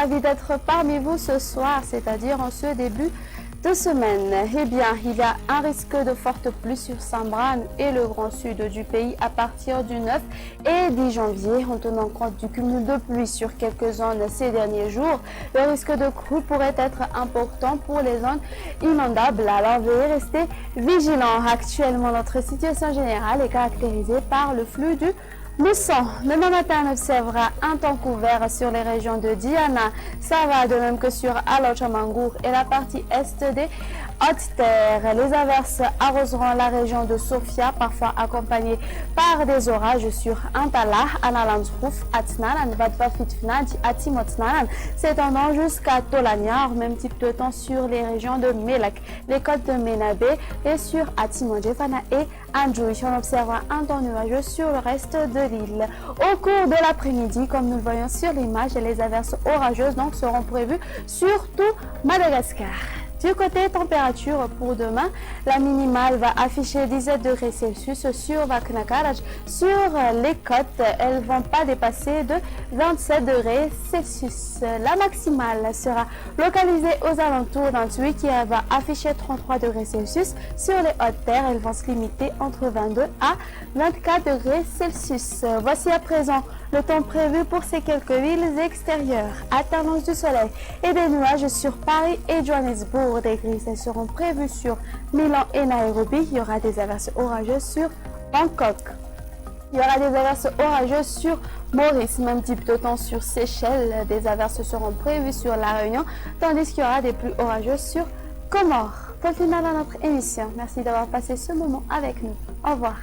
ravi d'être parmi vous ce soir, c'est-à-dire en ce début de semaine. Eh bien, il y a un risque de fortes pluies sur Saint-Bran et le grand sud du pays à partir du 9 et 10 janvier, en tenant compte du cumul de pluie sur quelques zones ces derniers jours. Le risque de crue pourrait être important pour les zones inondables, alors veuillez rester vigilants. Actuellement, notre situation générale est caractérisée par le flux du mousson. Demain matin, on observera un temps couvert sur les régions de Diana, Sava, de même que sur Alochamangour et la partie est des Hautes-Terres. Les averses arroseront la région de Sofia, parfois accompagnées par des orages sur Antala, Analandsrouf, Atnalan, Vadvafitfnad, Atimotnalan, s'étendant jusqu'à Tolaniar, même type de temps sur les régions de Melak, les côtes de Menabe et sur Atimodjefana et Andjouich. On observera un temps nuageux sur le reste de l'île. Au cours de l'après-midi, comme nous le voyons sur l'image, les averses orageuses donc seront prévues sur tout Madagascar. Du côté température pour demain, la minimale va afficher 17 degrés Celsius sur Vaknakaraj. Sur les côtes, elles ne vont pas dépasser de 27 degrés Celsius. La maximale sera localisée aux alentours d'Antui qui va afficher 33 degrés Celsius. Sur les hautes terres, elles vont se limiter entre 22 à 24 degrés Celsius. Voici à présent le temps prévu pour ces quelques villes extérieures. Alternance du soleil et des nuages sur Paris et Johannesburg. Des grises seront prévues sur Milan et Nairobi. Il y aura des averses orageuses sur Bangkok. Il y aura des averses orageuses sur Maurice, même type de temps sur Seychelles. Des averses seront prévues sur La Réunion, tandis qu'il y aura des pluies orageuses sur Comores. Pour le final de notre émission, merci d'avoir passé ce moment avec nous. Au revoir.